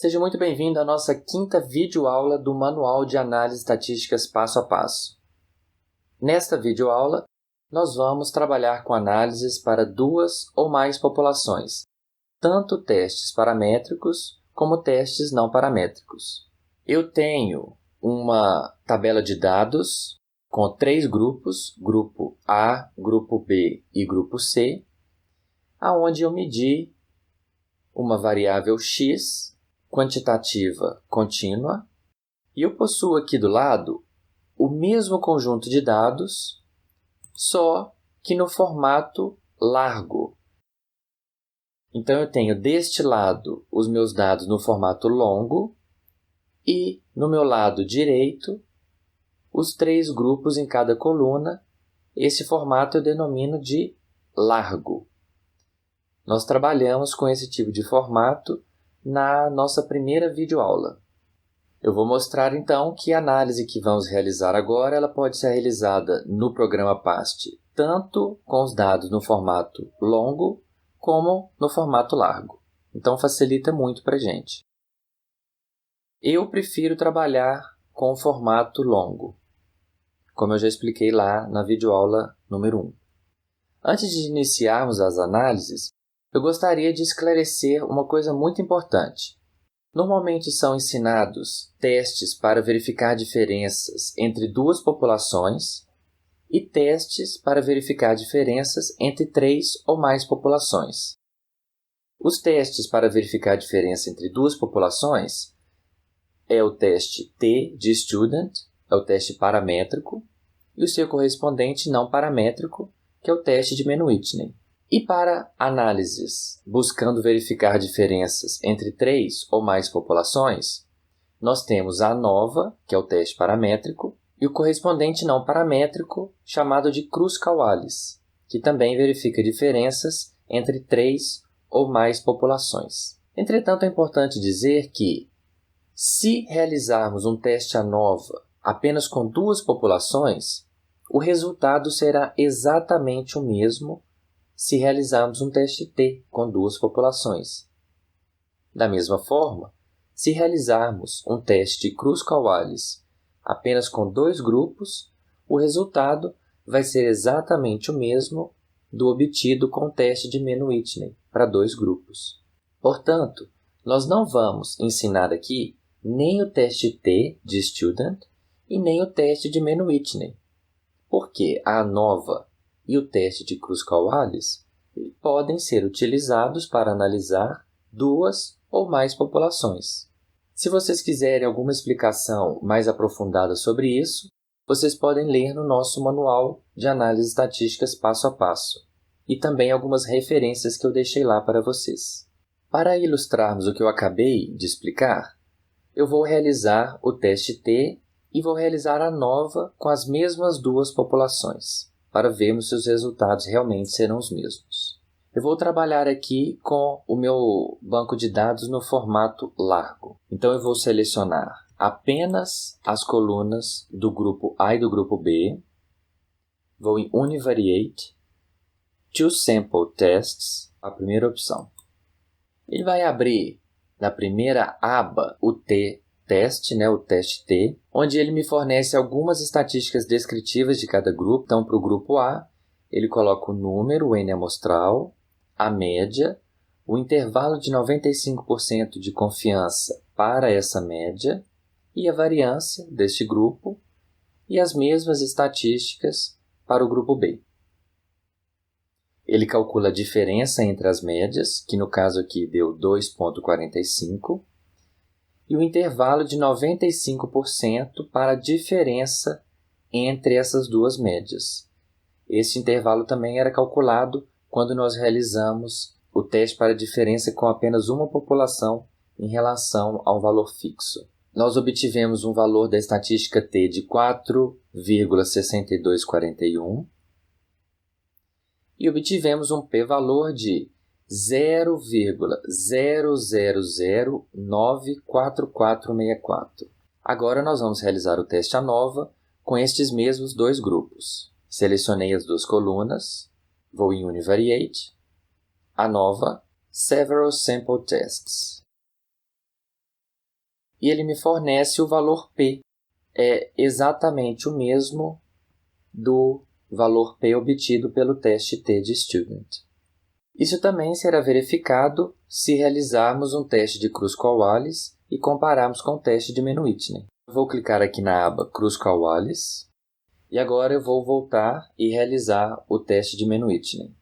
Seja muito bem-vindo à nossa quinta videoaula do Manual de Análise Estatísticas Passo a Passo. Nesta videoaula, nós vamos trabalhar com análises para duas ou mais populações, tanto testes paramétricos como testes não paramétricos. Eu tenho uma tabela de dados com 3 grupos, grupo A, grupo B e grupo C, aonde eu medi uma variável x, quantitativa contínua, e eu possuo aqui do lado o mesmo conjunto de dados, só que no formato largo. Então, eu tenho deste lado os meus dados no formato longo e, no meu lado direito, os 3 grupos em cada coluna. Esse formato eu denomino de largo. Nós trabalhamos com esse tipo de formato na nossa primeira videoaula. Eu vou mostrar então que a análise que vamos realizar agora ela pode ser realizada no programa PAST, tanto com os dados no formato longo como no formato largo. Então facilita muito para a gente. Eu prefiro trabalhar com o formato longo, como eu já expliquei lá na videoaula número 1. Antes de iniciarmos as análises, eu gostaria de esclarecer uma coisa muito importante. Normalmente são ensinados testes para verificar diferenças entre duas populações e testes para verificar diferenças entre 3 ou mais populações. Os testes para verificar a diferença entre duas populações é o teste T de Student, é o teste paramétrico, e o seu correspondente não paramétrico, que é o teste de Mann-Whitney. E para análises buscando verificar diferenças entre 3 ou mais populações, nós temos a ANOVA, que é o teste paramétrico, e o correspondente não paramétrico, chamado de Kruskal-Wallis, que também verifica diferenças entre 3 ou mais populações. Entretanto, é importante dizer que, se realizarmos um teste ANOVA apenas com 2 populações, o resultado será exatamente o mesmo se realizarmos um teste T com 2 populações. Da mesma forma, se realizarmos um teste Kruskal-Wallis apenas com 2 grupos, o resultado vai ser exatamente o mesmo do obtido com o teste de Mann-Whitney para 2 grupos. Portanto, nós não vamos ensinar aqui nem o teste T de Student e nem o teste de Mann-Whitney, porque a ANOVA e o teste de Kruskal-Wallis podem ser utilizados para analisar 2 ou mais populações. Se vocês quiserem alguma explicação mais aprofundada sobre isso, vocês podem ler no nosso Manual de Análise Estatísticas Passo a Passo e também algumas referências que eu deixei lá para vocês. Para ilustrarmos o que eu acabei de explicar, eu vou realizar o teste T e vou realizar a ANOVA com as mesmas 2 populações, para vermos se os resultados realmente serão os mesmos. Eu vou trabalhar aqui com o meu banco de dados no formato largo. Então, eu vou selecionar apenas as colunas do grupo A e do grupo B. Vou em Univariate, Choose Sample Tests, a primeira opção. Ele vai abrir na primeira aba o T-teste, o teste T, onde ele me fornece algumas estatísticas descritivas de cada grupo. Então, para o grupo A, ele coloca o número, o N amostral, a média, o intervalo de 95% de confiança para essa média e a variância deste grupo e as mesmas estatísticas para o grupo B. Ele calcula a diferença entre as médias, que no caso aqui deu 2,45, e o intervalo de 95% para a diferença entre essas duas médias. Esse intervalo também era calculado quando nós realizamos o teste para a diferença com apenas uma população em relação ao valor fixo. Nós obtivemos um valor da estatística T de 4,6241 e obtivemos um p-valor de 0,00094464. Agora nós vamos realizar o teste ANOVA com estes mesmos 2 grupos. Selecionei as 2 colunas, vou em Univariate, ANOVA, Several Sample Tests. e ele me fornece o valor P. É exatamente o mesmo do valor P obtido pelo teste T de Student. Isso também será verificado se realizarmos um teste de Kruskal-Wallis e compararmos com o teste de Mann-Whitney. Vou clicar aqui na aba Kruskal-Wallis e agora eu vou voltar e realizar o teste de Mann-Whitney.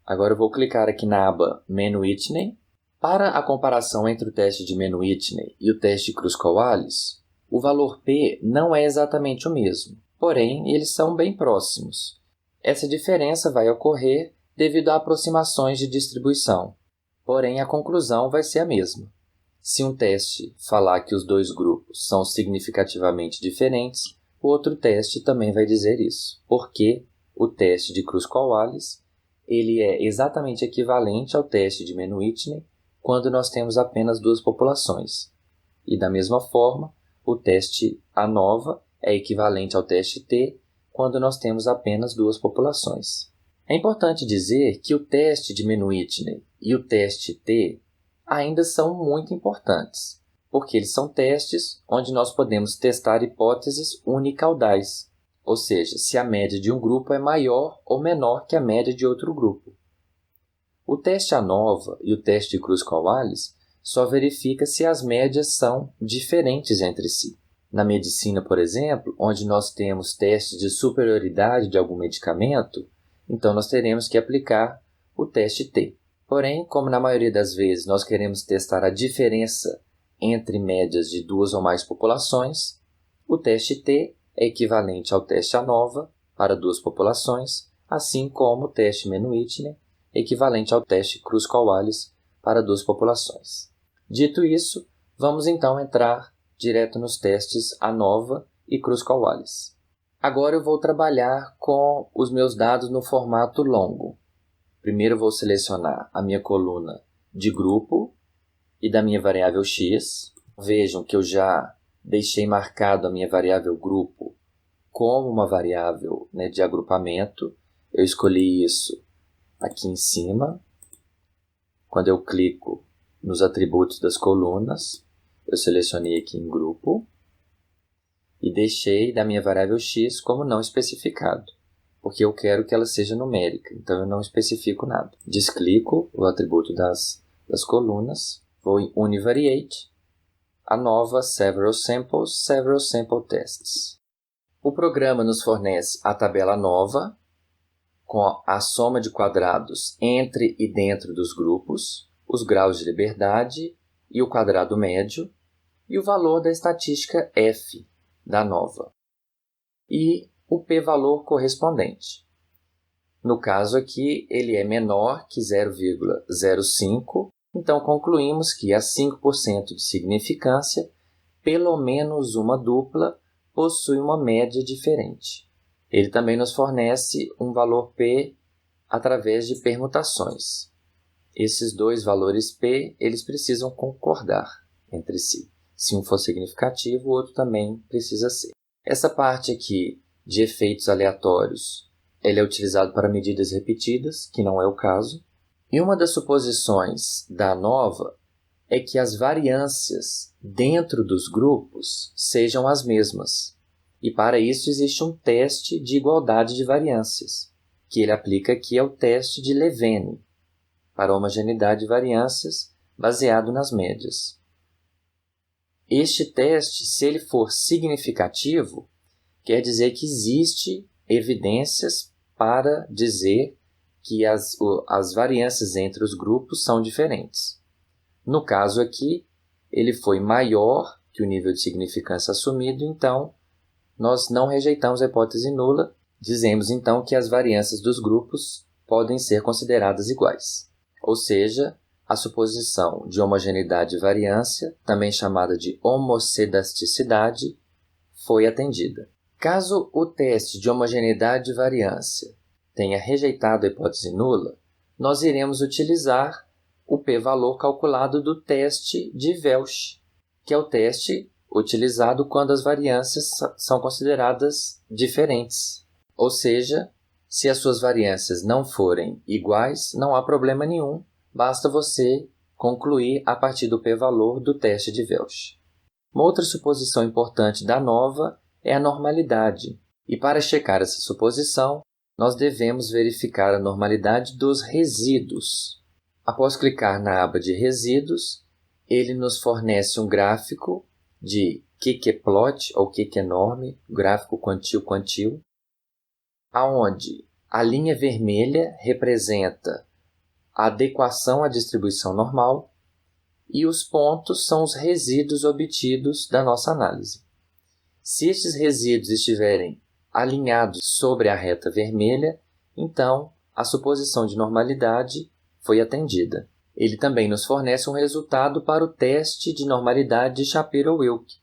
Agora eu vou clicar aqui na aba Mann-Whitney. Para a comparação entre o teste de Mann-Whitney e o teste de Kruskal-Wallis, o valor P não é exatamente o mesmo, porém eles são bem próximos. Essa diferença vai ocorrer devido a aproximações de distribuição, porém a conclusão vai ser a mesma. Se um teste falar que os dois grupos são significativamente diferentes, o outro teste também vai dizer isso, porque o teste de Kruskal-Wallis ele é exatamente equivalente ao teste de Mann-Whitney quando nós temos apenas duas populações. E da mesma forma, o teste ANOVA é equivalente ao teste T quando nós temos apenas duas populações. É importante dizer que o teste de Mann-Whitney e o teste T ainda são muito importantes, porque eles são testes onde nós podemos testar hipóteses unicaudais, ou seja, se a média de um grupo é maior ou menor que a média de outro grupo. O teste ANOVA e o teste de Kruskal-Wallis só verifica se as médias são diferentes entre si. Na medicina, por exemplo, onde nós temos testes de superioridade de algum medicamento, então nós teremos que aplicar o teste T. Porém, como na maioria das vezes nós queremos testar a diferença entre médias de duas ou mais populações, o teste T é equivalente ao teste ANOVA para duas populações, assim como o teste Mann-Whitney é equivalente ao teste Kruskal-Wallis para duas populações. Dito isso, vamos então entrar direto nos testes ANOVA e Kruskal-Wallis. Agora eu vou trabalhar com os meus dados no formato longo. Primeiro eu vou selecionar a minha coluna de grupo e da minha variável x. Vejam que eu já deixei marcado a minha variável grupo como uma variável, de agrupamento. Eu escolhi isso aqui em cima. Quando eu clico nos atributos das colunas, eu selecionei aqui em grupo e deixei da minha variável x como não especificado, porque eu quero que ela seja numérica, então eu não especifico nada. Desclico o atributo das colunas, vou em Univariate, ANOVA Several Sample Tests. O programa nos fornece a tabela ANOVA, com a soma de quadrados entre e dentro dos grupos, os graus de liberdade e o quadrado médio, e o valor da estatística F da ANOVA, e o p-valor correspondente. No caso aqui, ele é menor que 0,05, então concluímos que a 5% de significância, pelo menos uma dupla possui uma média diferente. Ele também nos fornece um valor P através de permutações. Esses dois valores P, eles precisam concordar entre si. Se um for significativo, o outro também precisa ser. Essa parte aqui de efeitos aleatórios, ele é utilizado para medidas repetidas, que não é o caso. E uma das suposições da ANOVA é que as variâncias dentro dos grupos sejam as mesmas. E para isso existe um teste de igualdade de variâncias, que ele aplica aqui é o teste de Levene, para homogeneidade de variâncias baseado nas médias. Este teste, se ele for significativo, quer dizer que existe evidências para dizer que as variâncias entre os grupos são diferentes. No caso aqui, ele foi maior que o nível de significância assumido, então nós não rejeitamos a hipótese nula, dizemos então que as variâncias dos grupos podem ser consideradas iguais. Ou seja, a suposição de homogeneidade de variância, também chamada de homocedasticidade, foi atendida. Caso o teste de homogeneidade de variância tenha rejeitado a hipótese nula, nós iremos utilizar o p-valor calculado do teste de Welch, que é o teste utilizado quando as variâncias são consideradas diferentes. Ou seja, se as suas variâncias não forem iguais, não há problema nenhum, basta você concluir a partir do p-valor do teste de Welch. Uma outra suposição importante da nova é a normalidade, e para checar essa suposição, nós devemos verificar a normalidade dos resíduos. Após clicar na aba de resíduos, ele nos fornece um gráfico de qqplot ou qqnorm, gráfico quantil, aonde a linha vermelha representa a adequação à distribuição normal e os pontos são os resíduos obtidos da nossa análise. Se estes resíduos estiverem alinhados sobre a reta vermelha, então a suposição de normalidade foi atendida. Ele também nos fornece um resultado para o teste de normalidade de Shapiro-Wilk.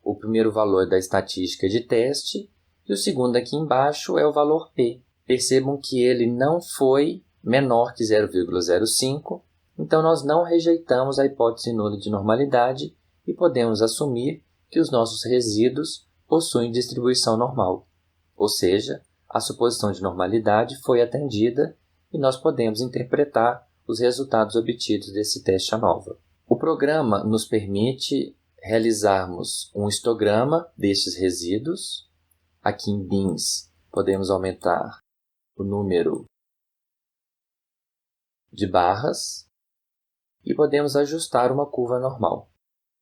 O primeiro valor da estatística de teste e o segundo aqui embaixo é o valor P. Percebam que ele não foi menor que 0,05, então nós não rejeitamos a hipótese nula de normalidade e podemos assumir que os nossos resíduos possuem distribuição normal. Ou seja, a suposição de normalidade foi atendida e nós podemos interpretar os resultados obtidos desse teste ANOVA. O programa nos permite realizarmos um histograma destes resíduos. Aqui em bins, podemos aumentar o número de barras e podemos ajustar uma curva normal.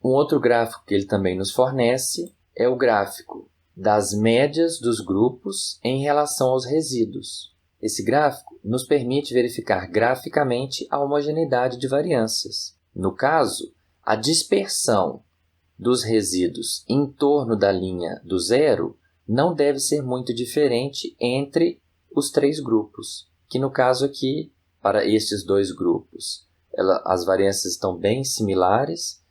Um outro gráfico que ele também nos fornece é o gráfico das médias dos grupos em relação aos resíduos. Esse gráfico nos permite verificar graficamente a homogeneidade de variâncias. No caso, a dispersão dos resíduos em torno da linha do zero não deve ser muito diferente entre os três grupos, que no caso aqui, para estes dois grupos, as variâncias estão bem similares.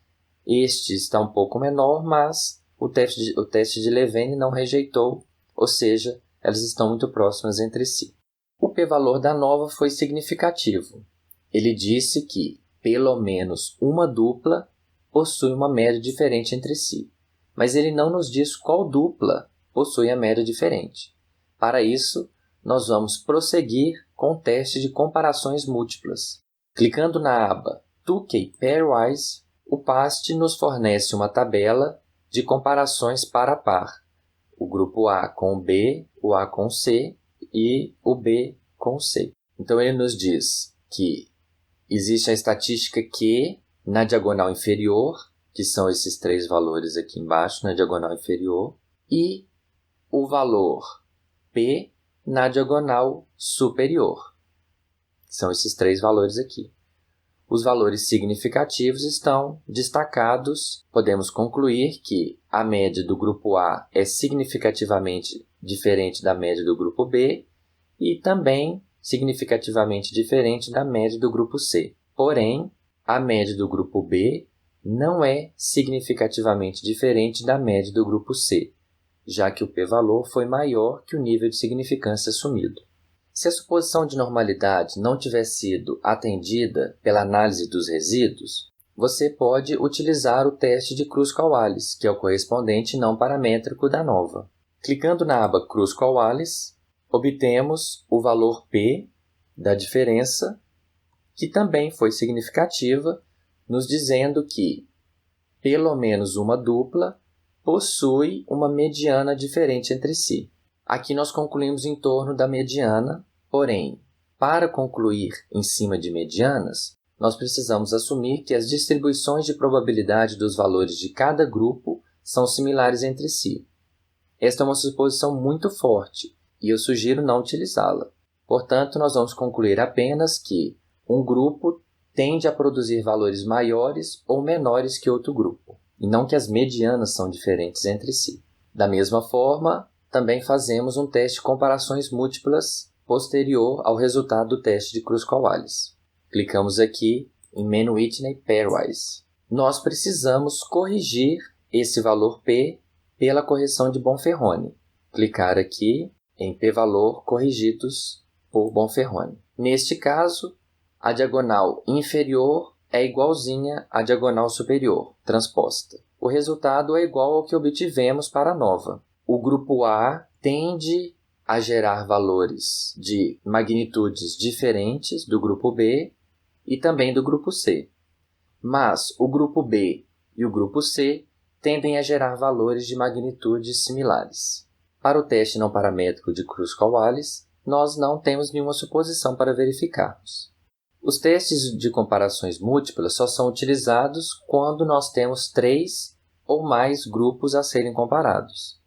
Este está um pouco menor, mas o teste de Levene não rejeitou, ou seja, elas estão muito próximas entre si. O p-valor da nova foi significativo. Ele disse que, pelo menos uma dupla possui uma média diferente entre si, mas ele não nos diz qual dupla possui a média diferente. Para isso, nós vamos prosseguir com o teste de comparações múltiplas. Clicando na aba Tukey Pairwise, o PAST nos fornece uma tabela de comparações par a par, o grupo A com o B, o A com o C e o B com o C. Então, ele nos diz que existe a estatística Q na diagonal inferior, que são esses três valores aqui embaixo, na diagonal inferior, e o valor P na diagonal superior. São esses três valores aqui. Os valores significativos estão destacados. Podemos concluir que a média do grupo A é significativamente diferente da média do grupo B e também significativamente diferente da média do grupo C. Porém, a média do grupo B não é significativamente diferente da média do grupo C, já que o p-valor foi maior que o nível de significância assumido. Se a suposição de normalidade não tiver sido atendida pela análise dos resíduos, você pode utilizar o teste de Kruskal-Wallis, que é o correspondente não paramétrico da nova. Clicando na aba Kruskal-Wallis, obtemos o valor P da diferença, que também foi significativa, nos dizendo que pelo menos uma dupla possui uma mediana diferente entre si. Aqui nós concluímos em torno da mediana, porém, para concluir em cima de medianas, nós precisamos assumir que as distribuições de probabilidade dos valores de cada grupo são similares entre si. Esta é uma suposição muito forte e eu sugiro não utilizá-la. Portanto, nós vamos concluir apenas que um grupo tende a produzir valores maiores ou menores que outro grupo, e não que as medianas são diferentes entre si. Da mesma forma, também fazemos um teste de comparações múltiplas posterior ao resultado do teste de Kruskal-Wallis. Clicamos aqui em Mann-Whitney Pairwise. Nós precisamos corrigir esse valor P pela correção de Bonferroni. Clicar aqui em p-valor corrigidos por Bonferroni. Neste caso, a diagonal inferior é igualzinha à diagonal superior, transposta. O resultado é igual ao que obtivemos para a nova. O grupo A tende a gerar valores de magnitudes diferentes do grupo B e também do grupo C. mas o grupo B e o grupo C tendem a gerar valores de magnitudes similares. Para o teste não paramétrico de Kruskal-Wallis, nós não temos nenhuma suposição para verificarmos. Os testes de comparações múltiplas só são utilizados quando nós temos 3 ou mais grupos a serem comparados,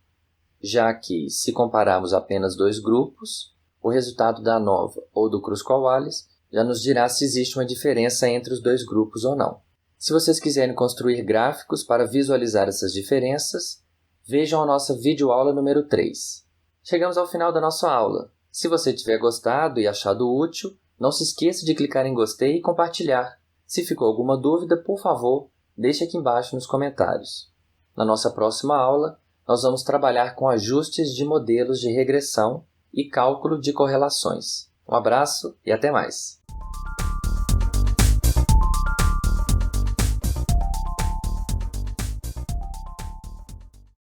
já que, se compararmos apenas 2 grupos, o resultado da ANOVA ou do Kruskal-Wallis já nos dirá se existe uma diferença entre os 2 grupos ou não. Se vocês quiserem construir gráficos para visualizar essas diferenças, vejam a nossa videoaula número 3. Chegamos ao final da nossa aula. Se você tiver gostado e achado útil, não se esqueça de clicar em gostei e compartilhar. Se ficou alguma dúvida, por favor, deixe aqui embaixo nos comentários. Na nossa próxima aula, nós vamos trabalhar com ajustes de modelos de regressão e cálculo de correlações. Um abraço e até mais!